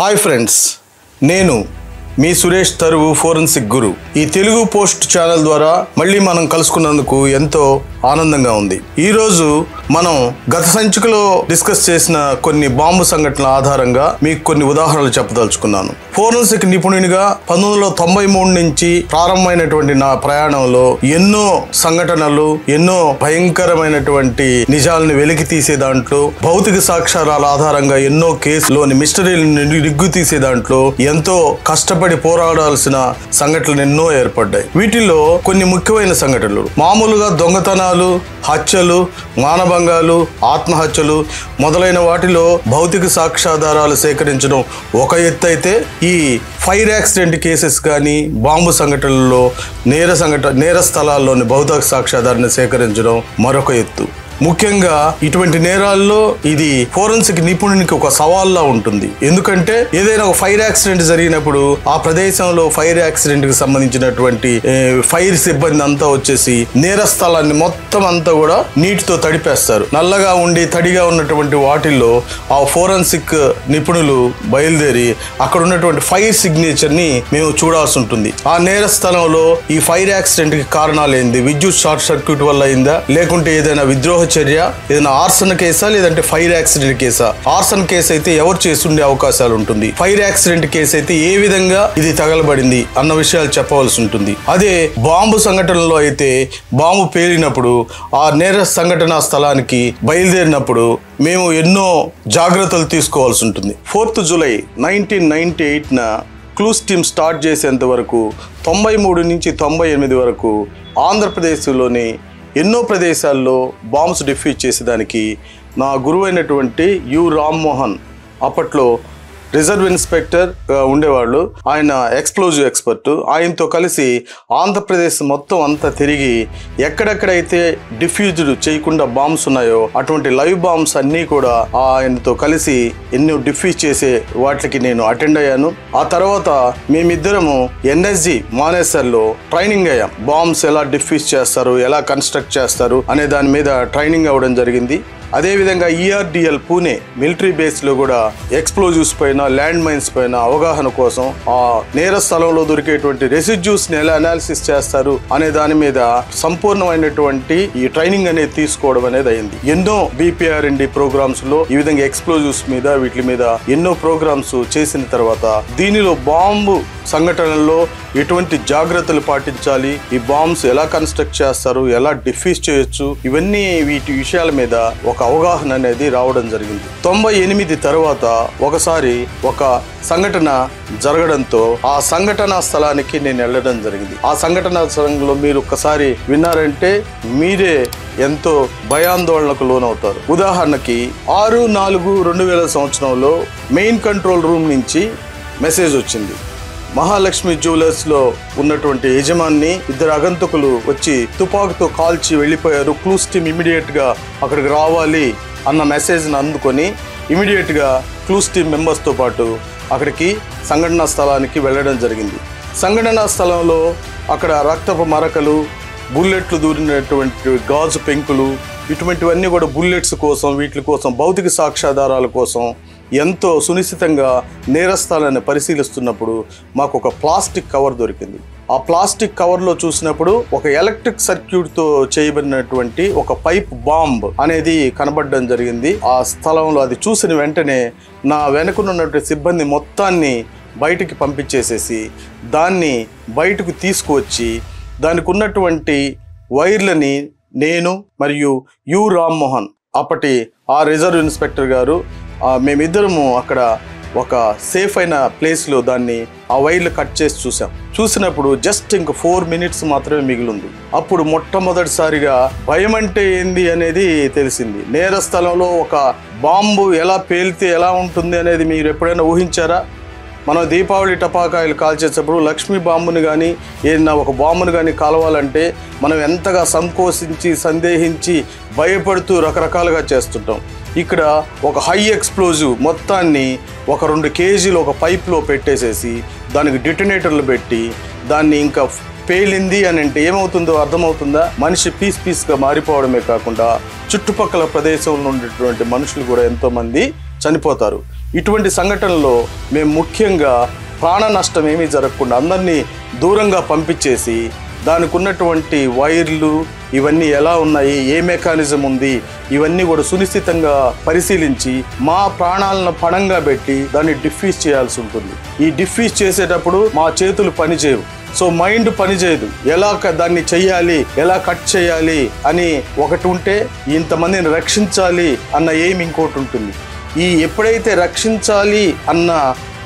Hi friends, నేను మీ Suresh తరువు forensic గురు. ఈ Telugu post channel ద్వారా మళ్ళీ మనం కలుసుకున్నందుకు ఎంతో ఆనందంగా ఉంది. ఈరోజు మనం గత సంచికలో డిస్కస్ చేసిన కొన్ని బాంబు సంఘటనల ఆధారంగా మీకు కొన్ని ఉదాహరణలు చెప్పదలుచుకున్నాను. ఫోరెన్సిక్ నిపుణునిగా 1993 నుంచి ప్రారంభమైనటువంటి నా ప్రయాణంలో ఎన్నో సంఘటనలు, ఎన్నో భయంకరమైనటువంటి నిజాలను వెలికి తీసే దాంట్లో, భౌతిక సాక్ష్యాల ఆధారంగా ఎన్నో కేసులోని మిస్టరీలను నిగ్గు తీసే దాంట్లో ఎంతో కష్టపడి పోరాడాల్సిన సంఘటనలు ఎన్నో ఏర్పడ్డాయి. వీటిల్లో కొన్ని ముఖ్యమైన సంఘటనలు మామూలుగా దొంగతనాలు, హత్యలు, మానభంగాలు, ఆత్మహత్యలు మొదలైన వాటిలో భౌతిక సాక్ష్యాధారాలు సేకరించడం ఒక ఎత్తు అయితే, ఈ ఫైర్ యాక్సిడెంట్ కేసెస్ కానీ బాంబు సంఘటనల్లో నేర స్థలాల్లోని భౌతిక సాక్ష్యాధారాన్ని సేకరించడం మరొక ఎత్తు. ముఖ్యంగా ఇటువంటి నేరాల్లో ఇది ఫోరెన్సిక్ నిపుణునికి ఒక సవాల్లా ఉంటుంది. ఎందుకంటే ఏదైనా ఒక ఫైర్ యాక్సిడెంట్ జరిగినప్పుడు ఆ ప్రదేశంలో ఫైర్ యాక్సిడెంట్ కి సంబంధించినటువంటి ఫైర్ సిబ్బంది అంతా వచ్చేసి నేర స్థలాన్ని మొత్తం అంతా కూడా నీటితో తడిపేస్తారు. నల్లగా ఉండి తడిగా ఉన్నటువంటి వాటిల్లో ఆ ఫోరెన్సిక్ నిపుణులు బయలుదేరి అక్కడ ఉన్నటువంటి ఫైర్ సిగ్నేచర్ ని మేము చూడాల్సి ఉంటుంది. ఆ నేర స్థలంలో ఈ ఫైర్ యాక్సిడెంట్ కి కారణాలు ఏంది? విద్యుత్ షార్ట్ సర్క్యూట్ వల్ల అయిందా, లేకుంటే ఏదైనా విద్రోహ చర్య, ఏదైనా ఆర్సన్ కేసా, లేదంటే ఫైర్ యాక్సిడెంట్ కేసా? ఆర్సన్ కేసు అయితే ఎవరు చేస్తుండే అవకాశాలు ఉంటుంది. ఫైర్ యాక్సిడెంట్ కేసు అయితే ఏ విధంగా ఇది తగలబడింది అన్న విషయాలు చెప్పవలసి ఉంటుంది. అదే బాంబు సంఘటనలో అయితే బాంబు పేలినప్పుడు ఆ నేర సంఘటన స్థలానికి బయలుదేరినప్పుడు మేము ఎన్నో జాగ్రత్తలు తీసుకోవాల్సి ఉంటుంది. 4th July 1998 clues team start చేసేంత వరకు 93 నుంచి 98 వరకు ఆంధ్రప్రదేశ్లోని ఎన్నో ప్రదేశాల్లో బాంబ్స్ డిఫ్యూజ్ చేసేదానికి నా గురువైనటువంటి యు రామ్మోహన్, అప్పట్లో రిజర్వ్ ఇన్స్పెక్టర్ ఉండేవాళ్ళు, ఆయన ఎక్స్ప్లోజివ్ ఎక్స్పర్ట్. ఆయనతో కలిసి ఆంధ్రప్రదేశ్ మొత్తం అంతా తిరిగి ఎక్కడెక్కడైతే డిఫ్యూజ్డ్ చేయకుండా బాంబ్స్ ఉన్నాయో అటువంటి లైవ్ బాంబ్స్ అన్నీ కూడా ఆయనతో కలిసి ఎన్నో డిఫ్యూజ్ చేసే వాటికి నేను అటెండ్ అయ్యాను. ఆ తర్వాత మేమిద్దరము ఎన్ఎస్జి మానేసర్లో ట్రైనింగ్ అయ్యాం. బాంబ్స్ ఎలా డిఫ్యూజ్ చేస్తారు, ఎలా కన్స్ట్రక్ట్ చేస్తారు అనే దాని మీద ట్రైనింగ్ అవ్వడం జరిగింది. అదేవిధంగా ERDL పూణే మిలిటరీ బేస్లో కూడా ఎక్స్ప్లోజివ్స్ పైన, ల్యాండ్ మైన్స్ పైన అవగాహన కోసం ఆ నేర స్థలంలో దొరికేటువంటి రెసిడ్యూస్ని ఎలా అనాలిసిస్ చేస్తారు అనే దాని మీద సంపూర్ణమైనటువంటి ఈ ట్రైనింగ్ అనేది తీసుకోవడం అనేది అయింది. ఎన్నో BPRND ప్రోగ్రామ్స్ లో ఈ విధంగా ఎక్స్ప్లోజివ్స్ మీద, వీటి మీద ఎన్నో ప్రోగ్రామ్స్ చేసిన తర్వాత దీనిలో బాంబు సంఘటనల్లో ఎటువంటి జాగ్రత్తలు పాటించాలి, ఈ బాంబ్స్ ఎలా కన్స్ట్రక్ట్ చేస్తారు, ఎలా డిఫ్యూజ్ చేయొచ్చు, ఇవన్నీ వీటి విషయాల మీద ఒక అవగాహన అనేది రావడం జరిగింది. 98 తర్వాత ఒకసారి ఒక సంఘటన జరగడంతో ఆ సంఘటన స్థలానికి నేను వెళ్ళడం జరిగింది. ఆ సంఘటన స్థలంలో మీరు ఒక్కసారి విన్నారంటే మీరే ఎంతో భయాందోళనకు లోనవుతారు. ఉదాహరణకి 6/4/2000 సంవత్సరంలో మెయిన్ కంట్రోల్ రూమ్ నుంచి మెసేజ్ వచ్చింది. మహాలక్ష్మి జ్యువెలర్స్లో ఉన్నటువంటి యజమాని ఇద్దరు ఆగంతకులు వచ్చి తుపాకుతో కాల్చి వెళ్ళిపోయారు. క్లూస్ టీమ్ ఇమీడియట్గా అక్కడికి రావాలి అన్న మెసేజ్ని అందుకొని ఇమీడియట్గా క్లూస్ టీమ్ మెంబర్స్తో పాటు అక్కడికి సంఘటనా స్థలానికి వెళ్ళడం జరిగింది. సంఘటనా స్థలంలో అక్కడ రక్తపు మరకలు, బుల్లెట్లు దూరినటువంటి గాజు పెంకులు, ఇటువంటివన్నీ కూడా బుల్లెట్స్ కోసం, వీటి కోసం భౌతిక సాక్ష్యాధారాల కోసం ఎంతో సునిశ్చితంగా నేరస్థలాన్ని పరిశీలిస్తున్నప్పుడు మాకు ఒక ప్లాస్టిక్ కవర్ దొరికింది. ఆ ప్లాస్టిక్ కవర్లో చూసినప్పుడు ఒక ఎలక్ట్రిక్ సర్క్యూట్తో చేయబడినటువంటి ఒక పైప్ బాంబ్ అనేది కనబడడం జరిగింది. ఆ స్థలంలో అది చూసిన వెంటనే నా వెనుకనున్నటువంటి సిబ్బంది మొత్తాన్ని బయటికి పంపించేసేసి దాన్ని బయటకు తీసుకువచ్చి దానికి ఉన్నటువంటి వైర్లని నేను మరియు యు రామ్మోహన్, అప్పటి ఆ రిజర్వ్ ఇన్స్పెక్టర్ గారు, మేమిద్దరము అక్కడ ఒక సేఫ్ అయిన ప్లేస్లో దాన్ని ఆ వైర్లు కట్ చేసి చూసినప్పుడు జస్ట్ ఇంక 4 minutes మాత్రమే మిగిలింది. అప్పుడు మొట్టమొదటిసారిగా భయం అంటే ఏంది అనేది తెలిసింది. నేర స్థలంలో ఒక బాంబు ఎలా పేలితే ఎలా ఉంటుంది అనేది మీరు ఎప్పుడైనా ఊహించారా? మనం దీపావళి టపాకాయలు కాల్చేటప్పుడు లక్ష్మీ బాంబుని కానీ ఏదైనా ఒక బాంబుని కానీ కాలవాలంటే మనం ఎంతగా సంకోచించి, సందేహించి, భయపడుతూ రకరకాలుగా చేస్తుంటాం. ఇక్కడ ఒక హై ఎక్స్ప్లోజివ్ మొత్తాన్ని ఒక 2 kgs ఒక పైప్లో పెట్టేసేసి దానికి డిటనేటర్లు పెట్టి దాన్ని ఇంకా పేలింది అని అంటే ఏమవుతుందో అర్థమవుతుందా? మనిషి పీస్గా మారిపోవడమే కాకుండా చుట్టుపక్కల ప్రదేశంలో ఉండేటువంటి మనుషులు కూడా ఎంతోమంది చనిపోతారు. ఇటువంటి సంఘటనలో మేము ముఖ్యంగా ప్రాణ నష్టం ఏమీ జరగకుండా అందరినీ దూరంగా పంపించేసి దానికి ఉన్నటువంటి వైర్లు ఇవన్నీ ఎలా ఉన్నాయి, ఏ మెకానిజం ఉంది, ఇవన్నీ కూడా సునిశ్చితంగా పరిశీలించి మా ప్రాణాలను పణంగా పెట్టి దాన్ని డిఫ్యూజ్ చేయాల్సి ఉంటుంది. ఈ డిఫ్యూజ్ చేసేటప్పుడు మా చేతులు పనిచేయవు, సో మైండ్ పనిచేయదు. ఎలా దాన్ని చెయ్యాలి, ఎలా కట్ చేయాలి అని ఒకటి ఉంటే, ఇంతమందిని రక్షించాలి అన్న ఎయిమ్ ఇంకోటి ఉంటుంది. ఈ ఎప్పుడైతే రక్షించాలి అన్న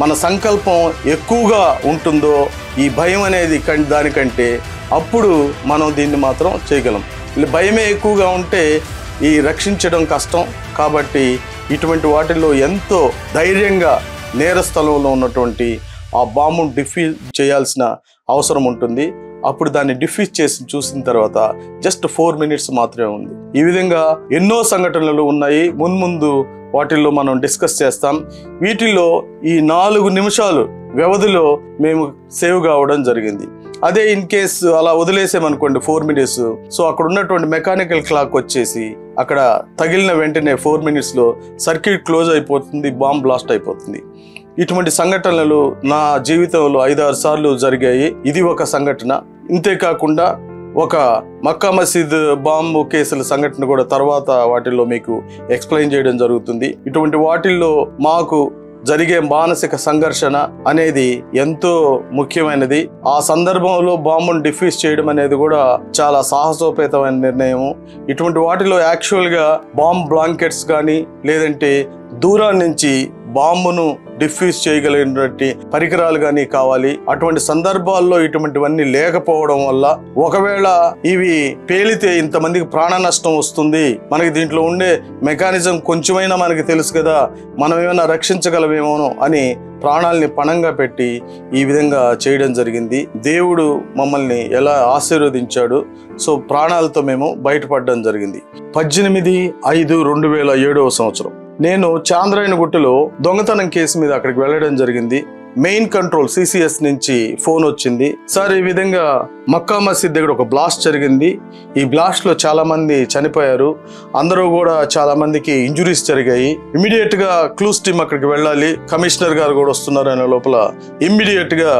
మన సంకల్పం ఎక్కువగా ఉంటుందో ఈ భయం అనేది దానికంటే అప్పుడు మనం దీన్ని మాత్రం చేయగలం. భయమే ఎక్కువగా ఉంటే ఈ రక్షించడం కష్టం. కాబట్టి ఇటువంటి వాటిల్లో ఎంతో ధైర్యంగా నేర స్థలంలో ఉన్నటువంటి ఆ బాంబును డిఫ్యూజ్ చేయాల్సిన అవసరం ఉంటుంది. అప్పుడు దాన్ని డిఫ్యూజ్ చేసి చూసిన తర్వాత జస్ట్ 4 minutes మాత్రమే ఉంది. ఈ విధంగా ఎన్నో సంఘటనలు ఉన్నాయి. మున్ముందు వాటిల్లో మనం డిస్కస్ చేస్తాం. వీటిల్లో ఈ 4 నిమిషాలు వ్యవధిలో మేము సేవ్ కావడం జరిగింది. అదే ఇన్ కేసు అలా వదిలేసామనుకోండి 4 minutes, సో అక్కడ ఉన్నటువంటి మెకానికల్ క్లాక్ వచ్చేసి అక్కడ తగిలిన వెంటనే 4 minutesలో సర్క్యూట్ క్లోజ్ అయిపోతుంది, బాంబ్ బ్లాస్ట్ అయిపోతుంది. ఇటువంటి సంఘటనలు నా జీవితంలో 5-6 సార్లు జరిగాయి. ఇది ఒక సంఘటన. ఇంతేకాకుండా ఒక మక్కా మసీద్ బాంబు కేసుల సంఘటన కూడా తర్వాత వాటిల్లో మీకు ఎక్స్ప్లెయిన్ చేయడం జరుగుతుంది. ఇటువంటి వాటిల్లో మాకు జరిగే మానసిక సంఘర్షణ అనేది ఎంతో ముఖ్యమైనది. ఆ సందర్భంలో బాంబును డిఫ్యూజ్ చేయడం అనేది కూడా చాలా సాహసోపేతమైన నిర్ణయం. ఇటువంటి వాటిలో యాక్చువల్గా బాంబ్ బ్లాంకెట్స్ కానీ లేదంటే దూరం నుంచి బాంబును డిఫ్యూజ్ చేయగలిగినటువంటి పరికరాలు కానీ కావాలి. అటువంటి సందర్భాల్లో ఇటువంటివన్నీ లేకపోవడం వల్ల ఒకవేళ ఇవి పేలితే ఇంతమందికి ప్రాణ నష్టం వస్తుంది, మనకి దీంట్లో ఉండే మెకానిజం కొంచెమైనా మనకి తెలుసు కదా, మనం ఏమైనా రక్షించగలమేమోనో అని ప్రాణాలని పణంగా పెట్టి ఈ విధంగా చేయడం జరిగింది. దేవుడు మమ్మల్ని ఎలా ఆశీర్వదించాడు. సో ప్రాణాలతో మేము బయటపడడం జరిగింది. 18/5/2007 నేను చాంద్రాయణగుట్టలో దొంగతనం కేసు మీద అక్కడికి వెళ్ళడం జరిగింది. మెయిన్ కంట్రోల్ CCS నుంచి ఫోన్ వచ్చింది. సార్, ఈ విధంగా మక్కా మసీద్ దగ్గర ఒక బ్లాస్ట్ జరిగింది, ఈ బ్లాస్ట్ లో చాలా మంది చనిపోయారు, అందరూ కూడా చాలా మందికి ఇంజురీస్ జరిగాయి, ఇమీడియట్ గా క్లూస్ టీమ్ అక్కడికి వెళ్ళాలి, కమిషనర్ గారు కూడా వస్తున్నారు అనే లోపల ఇమ్మీడియట్ గా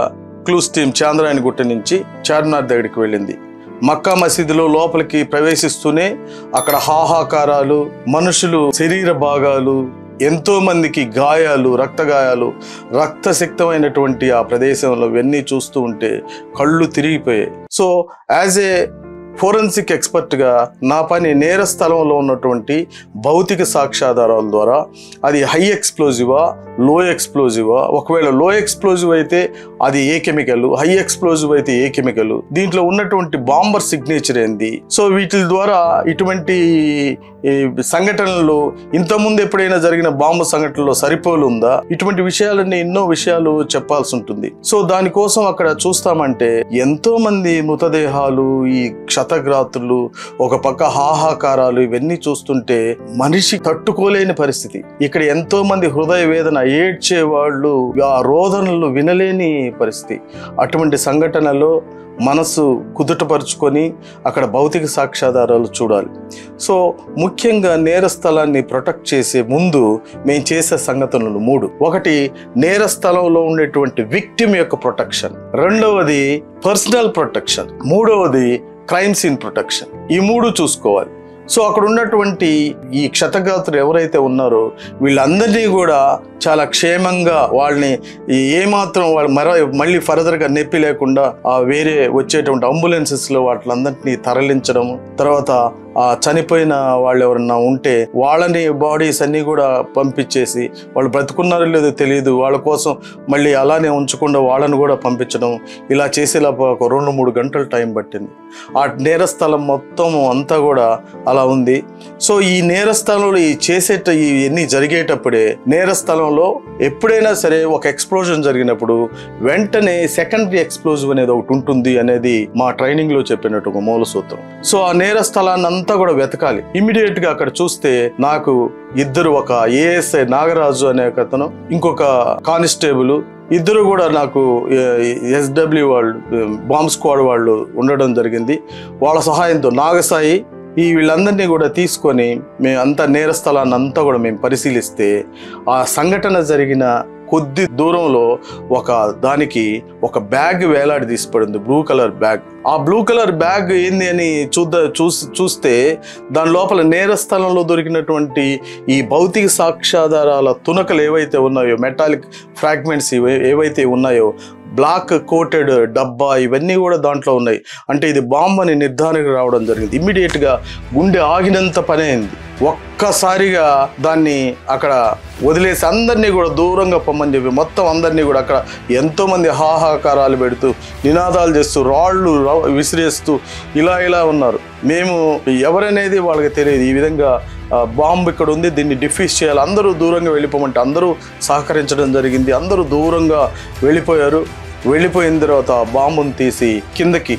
క్లూస్ టీమ్ చాంద్రాయణగుట్ట నుంచి చార్మినార్ దగ్గరికి వెళ్ళింది. మక్కా మసీదులో లోపలికి ప్రవేశిస్తూనే అక్కడ హాహాకారాలు, మనుషులు శరీర భాగాలు, ఎంతో మందికి గాయాలు, రక్తగాయాలు, రక్తసిక్తమైనటువంటి ఆ ప్రదేశంలో ఇవన్నీ చూస్తూ ఉంటే కళ్ళు తిరిగిపోయాయి. సో యాజ్ ఏ ఫోరెన్సిక్ ఎక్స్పర్ట్గా నా పని నేర స్థలంలో ఉన్నటువంటి భౌతిక సాక్ష్యాధారాల ద్వారా అది హై ఎక్స్ప్లోజివా, లో ఎక్స్ప్లోజివా, ఒకవేళ లో ఎక్స్ప్లోజివ్ అయితే అది ఏ కెమికల్, హై ఎక్స్ప్లోజివ్ అయితే ఏ కెమికల్, దీంట్లో ఉన్నటువంటి బాంబర్ సిగ్నేచర్ ఏంది, సో వీటి ద్వారా ఇటువంటి సంఘటనలు ఇంతకుముందు ఎప్పుడైనా జరిగిన బాంబు సంఘటనలో సరిపోలు ఉందా, ఇటువంటి విషయాలన్నీ ఎన్నో విషయాలు చెప్పాల్సి ఉంటుంది. సో దానికోసం అక్కడ చూస్తామంటే ఎంతో మంది మృతదేహాలు, ఈ క్షతగ్రాతులు, ఒక పక్క హాహాకారాలు, ఇవన్నీ చూస్తుంటే మనిషి తట్టుకోలేని పరిస్థితి. ఇక్కడ ఎంతో మంది హృదయ వేదన ఏడ్చే వాళ్ళు, ఆ రోదనలు వినలేని పరిస్థితి. అటువంటి సంఘటనలో మనసు కుదుటపరుచుకొని అక్కడ భౌతిక సాక్ష్యాధారాలు చూడాలి. సో ముఖ్యంగా నేర స్థలాన్ని ప్రొటెక్ట్ చేసే ముందు మేము చేసే సంగతులు 3. ఒకటి, నేర స్థలంలో ఉండేటువంటి విక్టిమ్ యొక్క ప్రొటెక్షన్, రెండవది పర్సనల్ ప్రొటెక్షన్, మూడవది క్రైమ్ సీన్ ప్రొటెక్షన్. ఈ 3 చూసుకోవాలి. సో అక్కడ ఉన్నటువంటి ఈ క్షతగాత్రులు ఎవరైతే ఉన్నారో వీళ్ళందరినీ కూడా చాలా క్షేమంగా వాళ్ళని ఏమాత్రం వాళ్ళు మళ్ళీ ఫర్దర్గా నొప్పి లేకుండా వేరే వచ్చేటువంటి అంబులెన్సెస్లో వాటిలందరినీ తరలించడం, తర్వాత ఆ చనిపోయిన వాళ్ళు ఎవరన్నా ఉంటే వాళ్ళని బాడీస్ అన్నీ కూడా పంపించేసి, వాళ్ళు బ్రతుకున్నారో లేదో తెలియదు, వాళ్ళ కోసం మళ్ళీ అలానే ఉంచకుండా వాళ్ళని కూడా పంపించడం, ఇలా చేసేలా ఒక 2-3 గంటలు టైం పట్టింది. ఆ నేరస్థలం మొత్తం అంతా కూడా అలా ఉంది. సో ఈ నేరస్థలంలో ఇవన్నీ జరిగేటప్పుడే నేరస్థలంలో ఎప్పుడైనా సరే ఒక ఎక్స్ప్లోజన్ జరిగినప్పుడు వెంటనే సెకండరీ ఎక్స్ప్లోజివ్ అనేది ఒకటి ఉంటుంది అనేది మా ట్రైనింగ్ లో చెప్పినట్టు ఒక మూల సూత్రం. సో ఆ నేరస్థలాన్ని అంతా కూడా వెతకాలి. ఇమ్మీడియట్ గా అక్కడ చూస్తే నాకు ఇద్దరు, ఒక ASI నాగరాజు అనే అతను, ఇంకొక కానిస్టేబుల్, ఇద్దరు కూడా నాకు SW వాళ్ళు, బాంబ్ స్క్వాడ్ వాళ్ళు ఉండడం జరిగింది. వాళ్ళ సహాయంతో నాగసాయి వీళ్ళందరినీ కూడా తీసుకొని మేము అంతా నేర స్థలాన్ని అంతా కూడా మేము పరిశీలిస్తే ఆ సంఘటన జరిగిన కొద్ది దూరంలో దానికి ఒక బ్యాగ్ వేలాడి తీసిపడింది, బ్లూ కలర్ బ్యాగ్. ఆ బ్లూ కలర్ బ్యాగ్ ఏంది అని చూస్తే దాని లోపల నేర స్థలంలో దొరికినటువంటి ఈ భౌతిక సాక్ష్యాధారాల తునకలు ఏవైతే ఉన్నాయో, మెటాలిక్ ఫ్రాగ్మెంట్స్ ఏవైతే ఉన్నాయో, బ్లాక్ కోటెడ్ డబ్బా, ఇవన్నీ కూడా దాంట్లో ఉన్నాయి. అంటే ఇది బాంబు అని నిర్ధారణకు రావడం జరిగింది. ఇమ్మీడియట్గా గుండె ఆగినంత పని అయింది. ఒక్కసారిగా దాన్ని అక్కడ వదిలేసి అందరినీ కూడా దూరంగా పొమ్మని చెప్పి మొత్తం అందరినీ కూడా అక్కడ ఎంతోమంది హాహాకారాలు పెడుతూ నినాదాలు చేస్తూ రాళ్ళు విసిరేస్తూ ఇలా ఉన్నారు. మేము ఎవరనేది వాళ్ళకి తెలియదు. ఈ విధంగా బాంబు ఇక్కడ ఉంది, దీన్ని డిఫ్యూజ్ చేయాలి, అందరూ దూరంగా వెళ్ళిపోమంటే అందరూ సహకరించడం జరిగింది. అందరూ దూరంగా వెళ్ళిపోయిన తర్వాత బాంబును తీసి కిందకి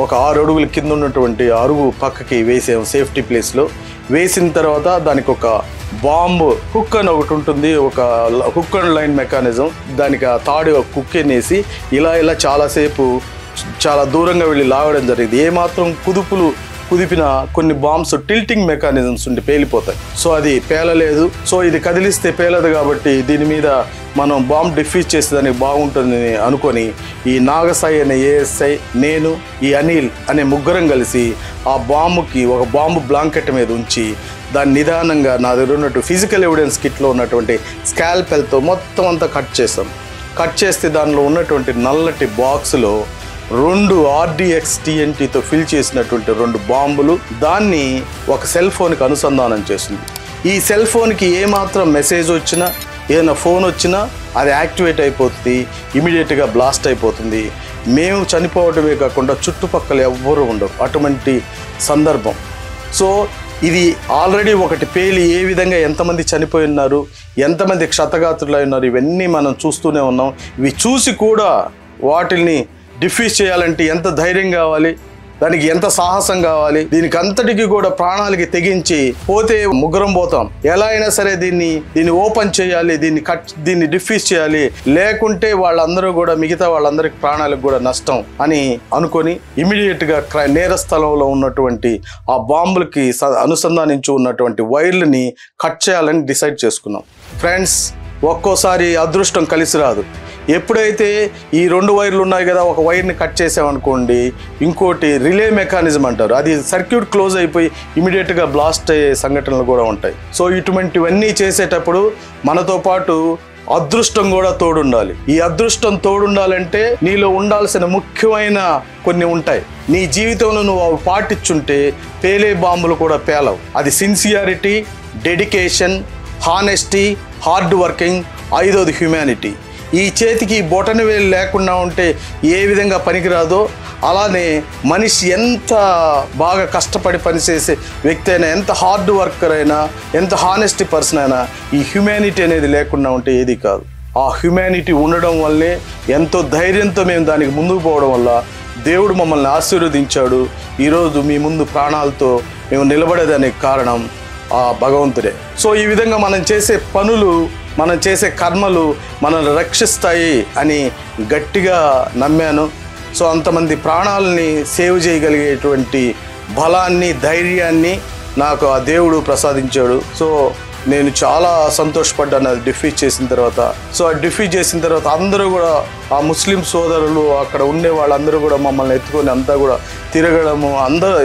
ఒక 6 అడుగుల కింద ఉన్నటువంటి అరుగు పక్కకి వేసాము, సేఫ్టీ ప్లేస్లో. వేసిన తర్వాత దానికి ఒక బాంబు హుక్ అని ఒకటి ఉంటుంది, ఒక హుక్ అండ్ లైన్ మెకానిజం. దానికి ఆ తాడు కుక్కేనేసి ఇలా చాలాసేపు చాలా దూరంగా వెళ్ళి లాగడం జరిగింది. ఏమాత్రం కుదిపిన కొన్ని బాంబ్స్ టిల్టింగ్ మెకానిజమ్స్ ఉండి పేలిపోతాయి. సో అది పేలలేదు. సో ఇది కదిలిస్తే పేలదు కాబట్టి దీని మీద మనం బాంబ్ డిఫ్యూజ్ చేసేదానికి బాగుంటుందని అనుకొని ఈ నాగసాయి అనే ఏఎస్ఐ, నేను, ఈ అనిల్ అనే ముగ్గురం కలిసి ఆ బాంబుకి ఒక బాంబు బ్లాంకెట్ మీద ఉంచి దాన్ని నిదానంగా నా దగ్గర ఉన్నట్టు ఫిజికల్ ఎవిడెన్స్ కిట్లో ఉన్నటువంటి స్కాల్పెల్తో మొత్తం అంతా కట్ చేస్తాం. కట్ చేస్తే దానిలో ఉన్నటువంటి నల్లటి బాక్స్లో 2 RDX TNTతో ఫిల్ చేసినటువంటి 2 బాంబులు, దాన్ని ఒక సెల్ ఫోన్కి అనుసంధానం చేసింది. ఈ సెల్ ఫోన్కి ఏమాత్రం మెసేజ్ వచ్చినా, ఏదైనా ఫోన్ వచ్చినా అది యాక్టివేట్ అయిపోతుంది, ఇమీడియట్గా బ్లాస్ట్ అయిపోతుంది. మేము చనిపోవడమే కాకుండా చుట్టుపక్కల ఎవ్వరూ ఉండరు అటువంటి సందర్భం. సో ఇది ఆల్రెడీ ఒకటి పేలి ఏ విధంగా ఎంతమంది చనిపోయి ఉన్నారు, ఎంతమంది క్షతగాత్రులై ఉన్నారు, ఇవన్నీ మనం చూస్తూనే ఉన్నాం. ఇవి చూసి కూడా వాటిని డిఫ్యూజ్ చేయాలంటే ఎంత ధైర్యం కావాలి, దానికి ఎంత సాహసం కావాలి. దీనికి అంతటికి కూడా ప్రాణాలకి తెగించి పోతే ముగ్గురం పోతాం. ఎలా అయినా సరే దీన్ని ఓపెన్ చేయాలి, దీన్ని డిఫ్యూజ్ చేయాలి, లేకుంటే వాళ్ళందరూ కూడా మిగతా వాళ్ళందరికి ప్రాణాలకు కూడా నష్టం అని అనుకొని ఇమీడియట్గా నేర స్థలంలో ఉన్నటువంటి ఆ బాంబులకి అనుసంధానించి ఉన్నటువంటి వైర్లని కట్ చేయాలని డిసైడ్ చేసుకున్నాం. ఫ్రెండ్స్, ఒక్కోసారి అదృష్టం కలిసి రాదు. ఎప్పుడైతే ఈ 2 వైర్లు ఉన్నాయి కదా, ఒక వైర్ని కట్ చేసామనుకోండి, ఇంకోటి రిలే మెకానిజం అంటారు, అది సర్క్యూట్ క్లోజ్ అయిపోయి ఇమీడియట్గా బ్లాస్ట్ అయ్యే సంఘటనలు కూడా ఉంటాయి. సో ఇటువంటివన్నీ చేసేటప్పుడు మనతో పాటు అదృష్టం కూడా తోడుండాలి. ఈ అదృష్టం తోడుండాలంటే నీలో ఉండాల్సిన ముఖ్యమైన కొన్ని ఉంటాయి. నీ జీవితంలో నువ్వు అవి పాటించుంటే పేలే బాంబులు కూడా పేలవు. అది sincerity, dedication, honesty, hard working, 5వది హ్యుమానిటీ. ఈ చేతికి బొటన వేలు లేకుండా ఉంటే ఏ విధంగా పనికిరాదో, అలానే మనిషి ఎంత బాగా కష్టపడి పనిచేసే వ్యక్తి అయినా, ఎంత హార్డ్ వర్కర్ అయినా, ఎంత హానెస్టీ పర్సన్ అయినా, ఈ హ్యుమానిటీ అనేది లేకుండా ఉంటే ఏది కాదు. ఆ హ్యుమానిటీ ఉండడం వల్లే, ఎంతో ధైర్యంతో మేము దానికి ముందుకు పోవడం వల్ల దేవుడు మమ్మల్ని ఆశీర్వదించాడు. ఈరోజు మీ ముందు ప్రాణాలతో మేము నిలబడేదానికి కారణం ఆ భగవంతుడే. సో ఈ విధంగా మనం చేసే పనులు, మనం చేసే కర్మలు మనల్ని రక్షిస్తాయి అని గట్టిగా నమ్మాను. సో అంతమంది ప్రాణాలని సేవ్ చేయగలిగేటువంటి బలాన్ని, ధైర్యాన్ని నాకు ఆ దేవుడు ప్రసాదించాడు. సో నేను చాలా సంతోషపడ్డాను అది డిఫీట్ చేసిన తర్వాత. సో ఆ డిఫీట్ చేసిన తర్వాత అందరూ కూడా, ఆ ముస్లిం సోదరులు అక్కడ ఉండే వాళ్ళందరూ కూడా మమ్మల్ని ఎత్తుకొని అంతా కూడా తిరగడము, అందరూ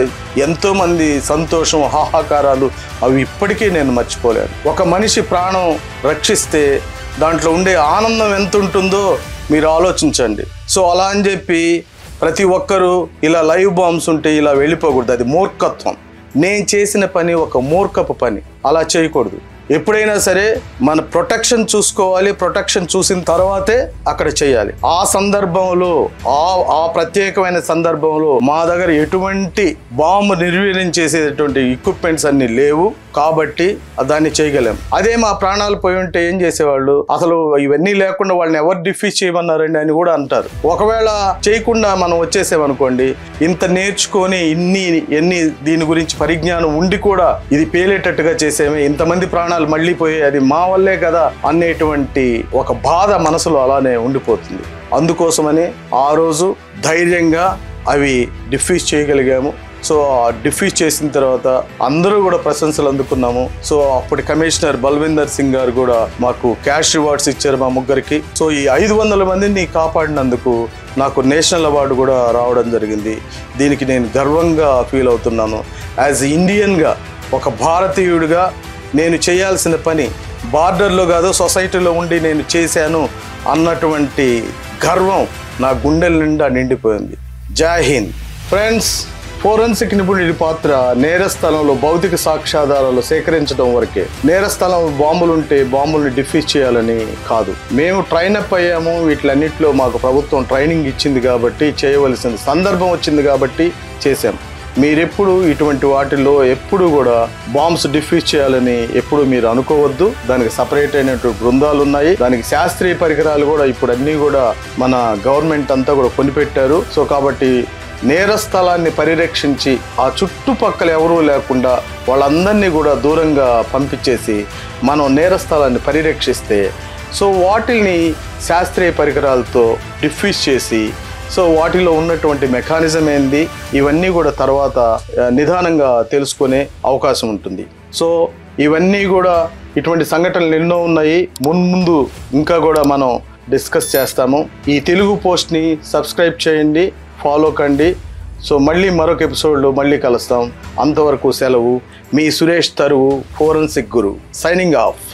ఎంతోమంది సంతోషం, హాహాకారాలు, అవి ఇప్పటికీ నేను మర్చిపోలేను. ఒక మనిషి ప్రాణం రక్షిస్తే దాంట్లో ఉండే ఆనందం ఎంత ఉంటుందో మీరు ఆలోచించండి. సో అలా అని చెప్పి ప్రతి ఒక్కరూ ఇలా లైవ్ బాంబ్స్ ఉంటే ఇలా వెళ్ళిపోకూడదు, అది మూర్ఖత్వం. నేను చేసిన పని ఒక మూర్ఖపు పని, అలా చేయకూడదు. ఎప్పుడైనా సరే మన ప్రొటెక్షన్ చూసుకోవాలి. ప్రొటెక్షన్ చూసిన తర్వాతే అక్కడ చేయాలి. ఆ సందర్భంలో, ఆ ప్రత్యేకమైన సందర్భంలో మా దగ్గర ఎటువంటి బాంబు నిర్వీర్యం చేసేటువంటి ఎక్విప్మెంట్స్ అన్ని లేవు కాబట్టి దాన్ని చేయగలేం. అదే మా ప్రాణాలు పోయి ఉంటే ఏం చేసేవాళ్ళు, అసలు ఇవన్నీ లేకుండా వాళ్ళని ఎవరు డిఫీజ్ చేయమన్నారండి అని కూడా అంటారు. ఒకవేళ చేయకుండా మనం వచ్చేసామనుకోండి, ఇంత నేర్చుకొని ఎన్ని దీని గురించి పరిజ్ఞానం ఉండి కూడా ఇది పేలేటట్టుగా చేసేమే, ఇంతమంది ప్రాణాలు మళ్ళీ పోయి అది మా వల్లే కదా అనేటువంటి ఒక బాధ మనసులో అలానే ఉండిపోతుంది. అందుకోసమని ఆ రోజు ధైర్యంగా అవి డిఫ్యూజ్ చేయగలిగాము. సో డిఫ్యూజ్ చేసిన తర్వాత అందరూ కూడా ప్రశంసలు అందుకున్నాము. సో అప్పటి కమిషనర్ బల్విందర్ సింగ్ గారు కూడా మాకు క్యాష్ రివార్డ్స్ ఇచ్చారు మా ముగ్గురికి. సో ఈ 500 మందిని కాపాడినందుకు నాకు నేషనల్ అవార్డు కూడా రావడం జరిగింది. దీనికి నేను గర్వంగా ఫీల్ అవుతున్నాను. యాజ్ ఇండియన్గా, ఒక భారతీయుడిగా నేను చేయాల్సిన పని బార్డర్లో కాదు, సొసైటీలో ఉండి నేను చేశాను అన్నటువంటి గర్వం నా గుండెల నిండా నిండిపోయింది. జై హింద్. ఫ్రెండ్స్, ఫోరెన్సిక్ నిపుణుడి పాత్ర నేరస్థలంలో భౌతిక సాక్ష్యాధారాలు సేకరించడం వరకే. నేరస్థలం బాంబులుంటే బాంబుల్ని డిఫ్యూజ్ చేయాలని కాదు. మేము ట్రైన్ అప్ అయ్యాము. వీటిలన్నింటిలో మాకు ప్రభుత్వం ట్రైనింగ్ ఇచ్చింది కాబట్టి, చేయవలసిన సందర్భం వచ్చింది కాబట్టి చేశాం. మీరెప్పుడు ఇటువంటి వాటిల్లో ఎప్పుడు కూడా బాంబ్స్ డిఫ్యూజ్ చేయాలని ఎప్పుడు మీరు అనుకోవద్దు. దానికి సపరేట్ అయినటువంటి బృందాలు ఉన్నాయి. దానికి శాస్త్రీయ పరికరాలు కూడా ఇప్పుడు అన్నీ కూడా మన గవర్నమెంట్ అంతా కూడా కొనిపెట్టారు. సో కాబట్టి నేరస్థలాన్ని పరిరక్షించి ఆ చుట్టుపక్కల ఎవరూ లేకుండా వాళ్ళందరినీ కూడా దూరంగా పంపించేసి మనం నేరస్థలాన్ని పరిరక్షిస్తే, సో వాటిని శాస్త్రీయ పరికరాలతో డిఫ్యూజ్ చేసి, సో వాటిలో ఉన్నటువంటి మెకానిజం ఏంది, ఇవన్నీ కూడా తర్వాత నిదానంగా తెలుసుకునే అవకాశం ఉంటుంది. సో ఇవన్నీ కూడా ఇటువంటి సంఘటనలు ఎన్నో ఉన్నాయి. ముందు ఇంకా కూడా మనం డిస్కస్ చేస్తాము. ఈ తెలుగు పోస్ట్ని సబ్స్క్రైబ్ చేయండి, ఫాలో కండి. సో మళ్ళీ మరొక ఎపిసోడ్లో మళ్ళీ కలుస్తాం. అంతవరకు సెలవు. మీ సురేష్ తరువు, ఫోరెన్సిక్ గురు, సైనింగ్ ఆఫ్.